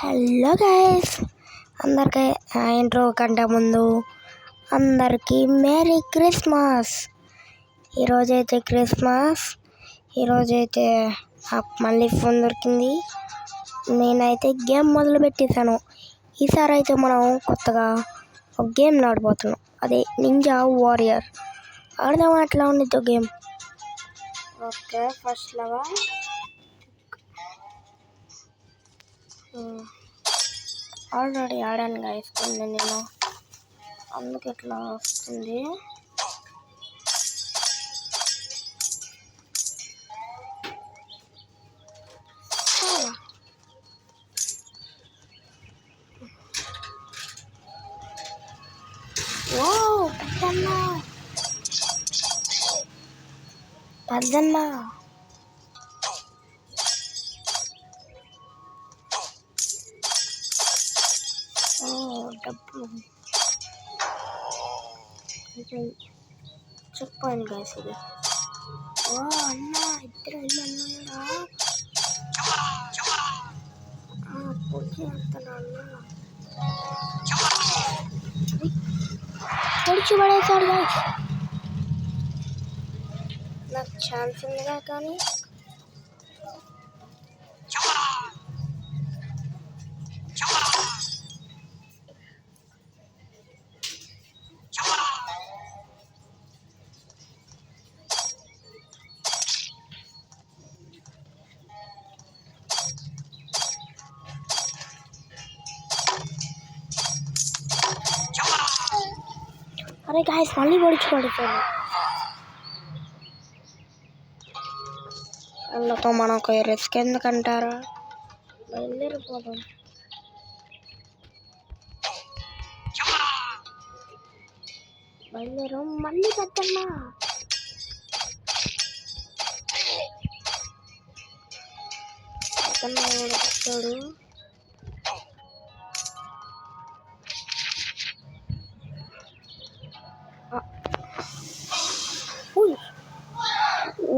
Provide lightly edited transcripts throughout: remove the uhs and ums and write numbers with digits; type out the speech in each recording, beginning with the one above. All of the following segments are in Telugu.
హలో గైస్, అందరికీ ఇంట్రో కంటే ముందు అందరికీ మేరీ క్రిస్మస్. ఈరోజైతే క్రిస్మస్. ఈరోజైతే నాకు మళ్ళీ ఫోన్ దొరికింది. నేనైతే గేమ్ మొదలు పెట్టేశాను. ఈసారి అయితే మనం కొత్తగా ఒక గేమ్ ఆడబోతున్నాం. అదే నింజా వారియర్. ఆడదాం, అట్లా ఉండిద్దో game. Okay, first level already ఆడాను గైస్ కొన్ని, నేను అందుకు ఇట్లా వస్తుంది. పెద్దన్నా డబ్బులు చెక్ పాయింట్ గైస్ ఇది. ఓ అన్నా, ఇద్దరు అన్నారా? పూర్తి చేస్తాను అన్న. పొడిచి పడేశాడు గైస్. నాకు ఛాన్స్ ఉందిగా, కానీ అరే గాయస్, మళ్ళీ పొడిచి పడిపోయాను. వాళ్ళతో మనకు రిస్క్ ఎందుకంటారా? బయలుదేరిపోదాం. బయలుదేరం. మళ్ళీ పెద్దన్నా వచ్చాడు.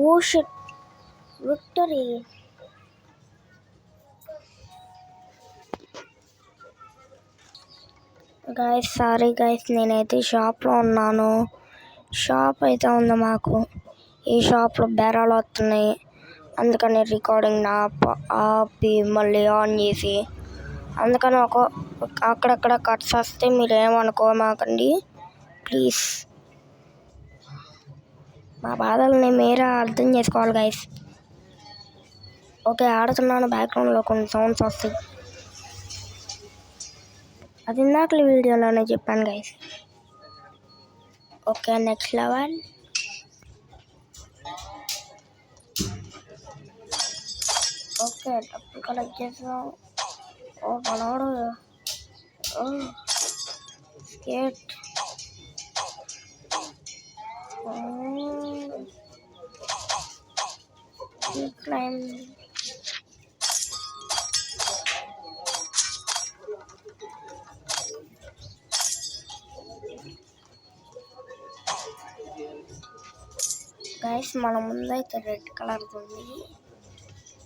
Oh shit, victory. Guys sorry guys, నేనైతే షాప్లో ఉన్నాను. షాప్ అయితే ఉంది మాకు. ఈ షాప్లో బేరాలు వస్తున్నాయి, అందుకని రికార్డింగ్ ఆపి మళ్ళీ ఆన్ చేసి, అందుకని అక్కడక్కడ కట్స్ వస్తే మీరు ఏమనుకోమాకండి ప్లీజ్. మా బాధల్ని మీరే అర్థం చేసుకోవాలి గైస్. ఓకే, ఆడుతున్నాను. బ్యాక్గ్రౌండ్లో కొన్ని సౌండ్స్ వస్తాయి. అది ఇందాక వీడియోలోనే చెప్పాను guys. Okay, next level. Okay, డబ్బులు కలెక్ట్ చేసాం. ఓ మనోడు స్కేట్. క్లైమ్. గైస్, మన ముందైతే రెడ్ కలర్ ఉంది.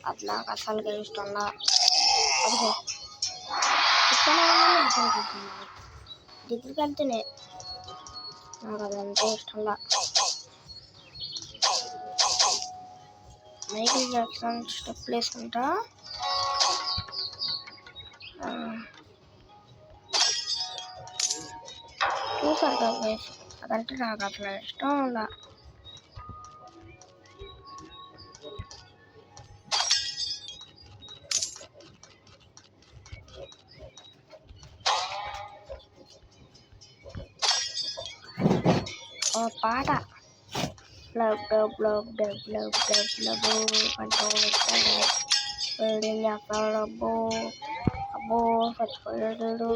అది నాకు అసలుగా ఇష్టంలా. అదిగో దగ్గరికి వెళ్తేనే నాకు అదంతా ఇష్టంలా. మైకిల్ జాక్సన్ స్టెప్ వేసుకుంటా. చూసారు కదా గైస్, అదంటే నాకు అసలు ఇష్టం ఉందా. ఓ పాట, love dub love dub love dub love అంటూ చేస్తాడు. అబ్బో అబ్బో చచ్చిపోయాడు.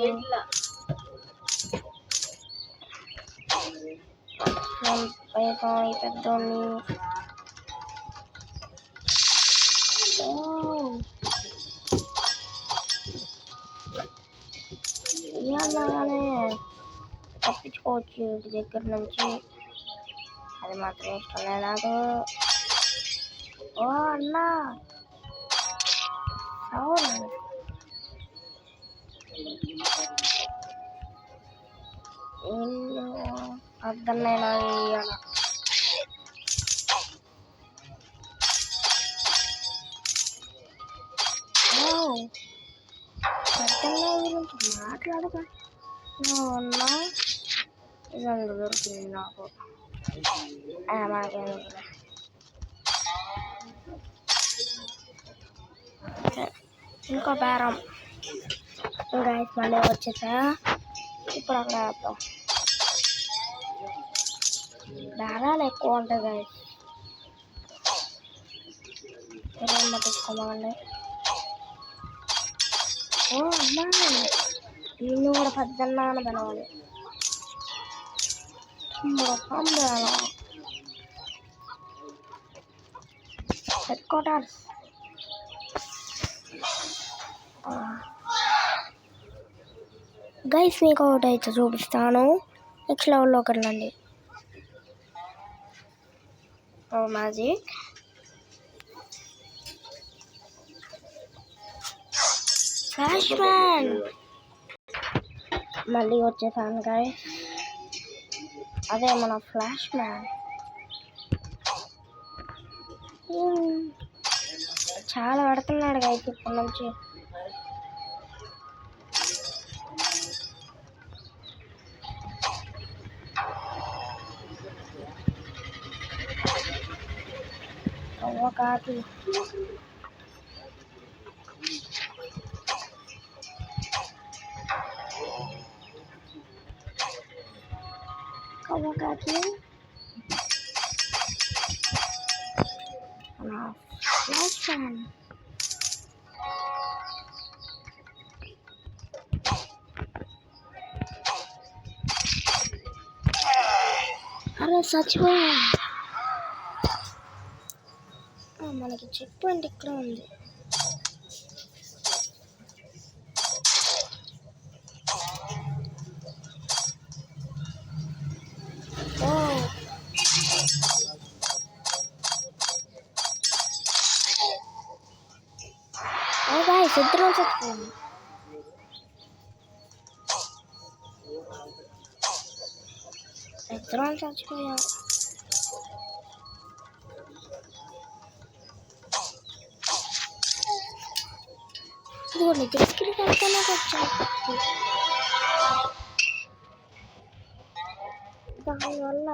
పెద్దోని ఇలాగానే తప్పించుకోవచ్చు ఇంటి దగ్గర నుంచి. అది మాత్రం ఇష్టం నాకు. ఓ అన్నా, అవును ఇల్లు అద్దన్నైనా వేయాల. అద్దన్న గురించి మాట్లాడక ఉన్నా ఇదంతా దొరికింది నాకు. మనకేం ఇంకో బేరం గైస్ మళ్ళీ వచ్చేసా. ఇప్పుడు అక్కడ వేద్దాం. బేరాలు ఎక్కువ ఉంటాయి గైస్. పట్టించుకోమండి. అమ్మా నిన్ను కూడా పెద్దన్నా అని పిలవాలి. హెడ్ క్వార్టర్స్ గైస్, మీకు ఒకటి అయితే చూపిస్తాను. నెక్స్ట్ లెవెల్లోకి వెళ్ళండి. మ్యాజిక్ ఫ్లాష్ మ్యాన్ మళ్ళీ వచ్చేసాను గైస్. అదే మన ఫ్లాష్ మ్యాన్. చాలా పడుతున్నాడు గైస్ ఇప్పటి నుంచి. కాకి కాకి ఫ్లాష్ మ్యాన్. అరే చచ్చిపోయా. మనకి చెక్ పాయింట్ ఇక్కడ ఉంది. ఇద్దరం చచ్చిపోయాము. ఇద్దరం చచ్చిపోయాం. ఇదిగోండి దగ్గరికి వెళ్తానే వచ్చాను. దానివల్ల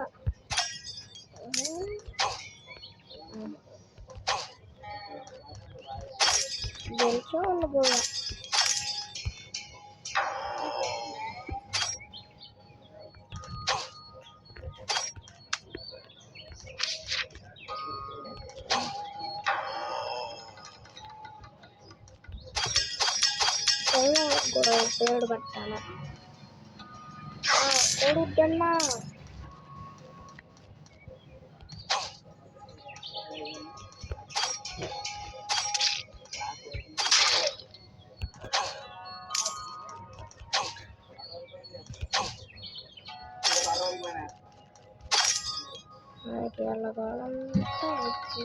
గెలిచా ఉండబోయా. కూడా పేరు పట్టాను. కొడుకన్నా మనకి వెళ్ళగాలంతా వచ్చి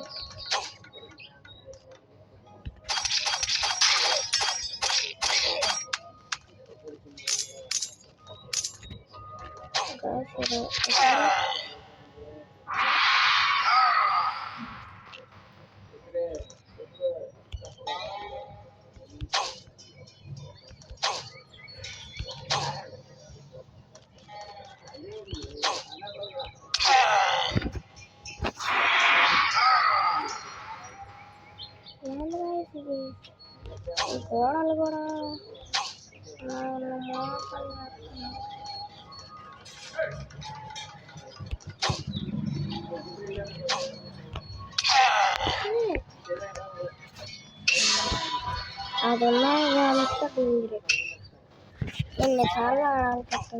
గోడలు కూడా అది ఉన్నాయంతా డింగిరి. ఎన్నిసార్లు ఆడాల్సి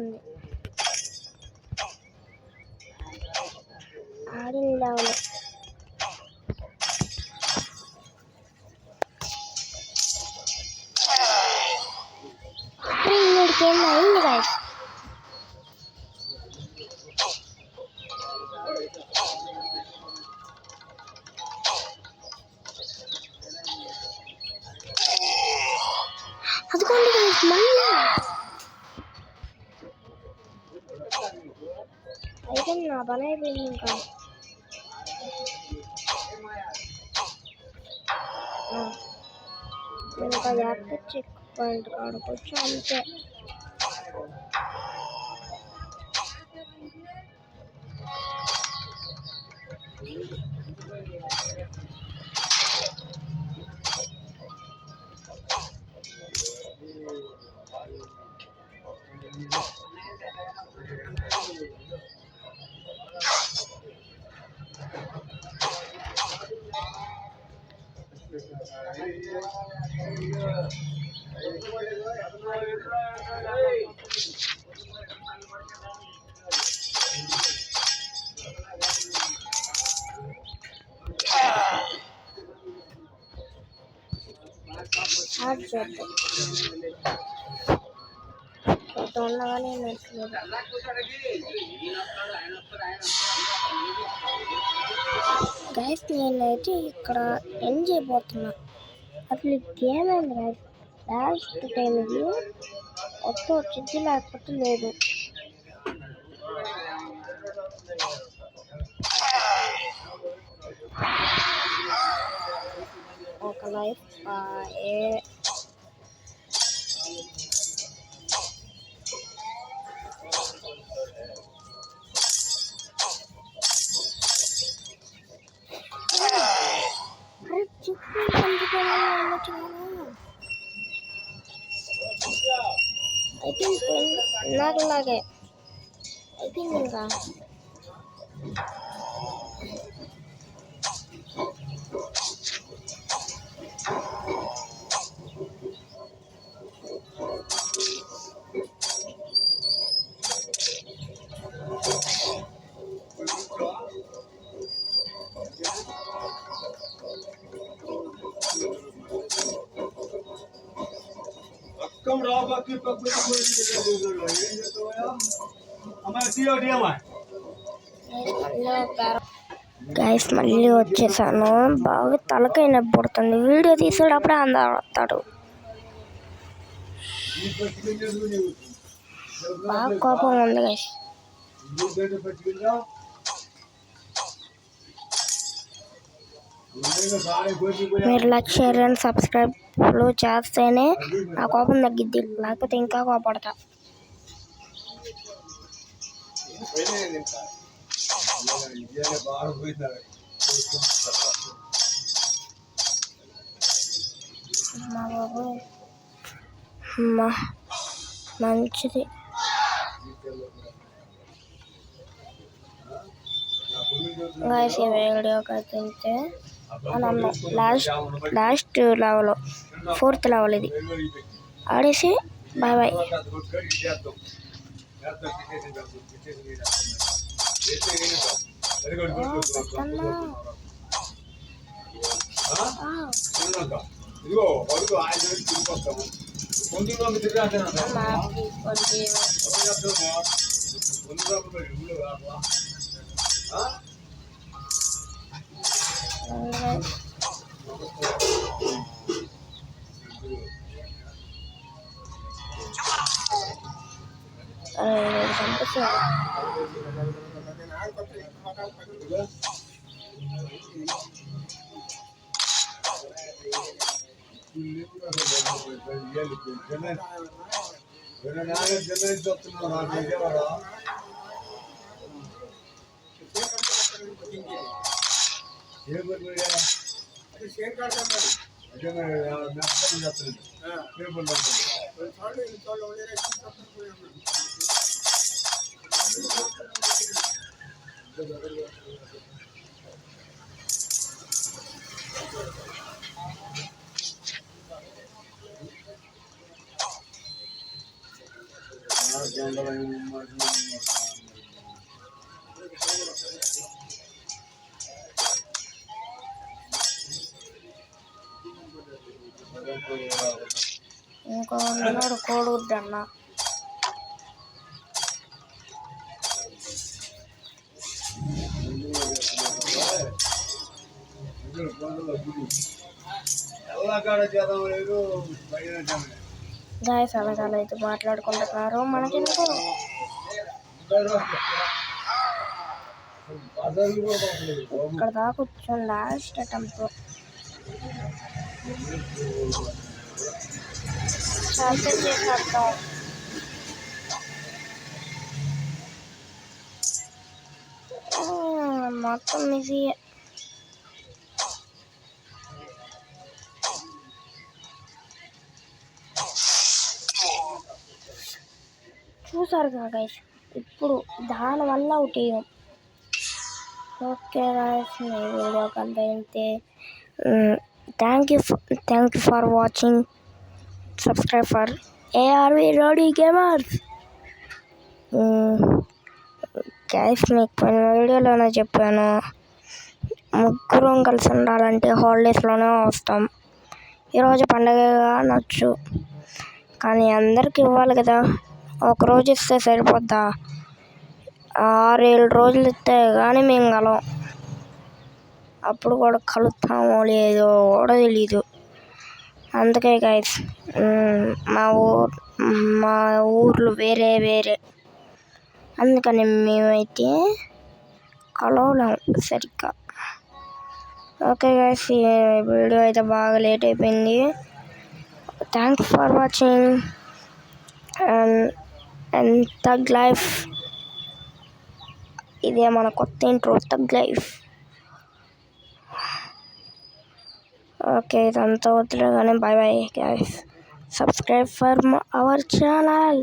ఆడిందావులు. ఇంకోటికి అయింది గాయస్. అదిగోండి గాయస్ మళ్ళీ పని అయిపోయింది. ఇంకా యాక్టర్ చెక్ పాయింట్ కాడకొచ్చు అంతే. ఉండగానే గైస్ నేనైతే ఇక్కడ ఎండ్ చేయబోతున్నా. అసలు గేమ్ ఏంది గైస్, లాస్ట్ టైం ఇది వస్తే వచ్చింది, లేకపోతే లేదు. ఒక లైఫ్ నాకులాగే అయిపోయింది. ఇంకా గైస్ మళ్ళీ వచ్చేసాను. బాగా తలకాయ నొప్పి పడుతుంది. వీడియో తీసేటప్పుడే అందరూ వస్తాడు. బాగా కోపం ఉంది గైస్. మీరు లైక్, షేర్ అండ్ సబ్స్క్రైబ్లు చేస్తేనే నా కోపం తగ్గిద్ది, లేకపోతే ఇంకా కోపడతా. మంచిది. గాయస్ ఈ వీడియోకి అయితే మనం లాస్ట్ లెవెల్ 4th లెవెల్ ఇది ఆడేసి బాయ్ బాయ్. ఇంకో కోడుద్దన్న గాయస్ అలాగలా అయితే మాట్లాడుకుంటున్నారు. మనకెందుకు ఇక్కడ దాకా వచ్చాం లాస్ట్ అటెంప్ట్. చేసేద్దాం. మొత్తం ఈజీ. చూసారు కదా గైస్, ఇప్పుడు దానివల్ల అవుట్ అయ్యాం. ఓకే గైస్, మీ వీడియో కంటే thank you for watching. Subscribe for ARV Rowdy Gamers. Guys, మీకు పోయిన వీడియోలోనే చెప్పాను, ముగ్గురం కలిసి ఉండాలంటే హాలిడేస్లోనే వస్తాం. ఈరోజు పండగగా అనొచ్చు, కానీ అందరికి ఇవ్వాలి కదా. ఒకరోజు ఇస్తే సరిపోద్దా? 6-7 రోజులు ఇస్తే కానీ మేము కలం. అప్పుడు కూడా కలుస్తామో లేదో కూడా తెలీదు. అందుకే గైస్, మా ఊర్లు వేరే వేరే, అందుకని మేమైతే కలవలేం సరిగ్గా. ఓకే గైస్, ఈ వీడియో అయితే బాగా లేట్ అయిపోయింది. Thank you for watching and tug life. ఇదే మన కొత్త ఇంట్రో, థగ్ లైఫ్. ఓకే, ఇదంతా వద్దులే కానీ by bye guys. Subscribe for our channel.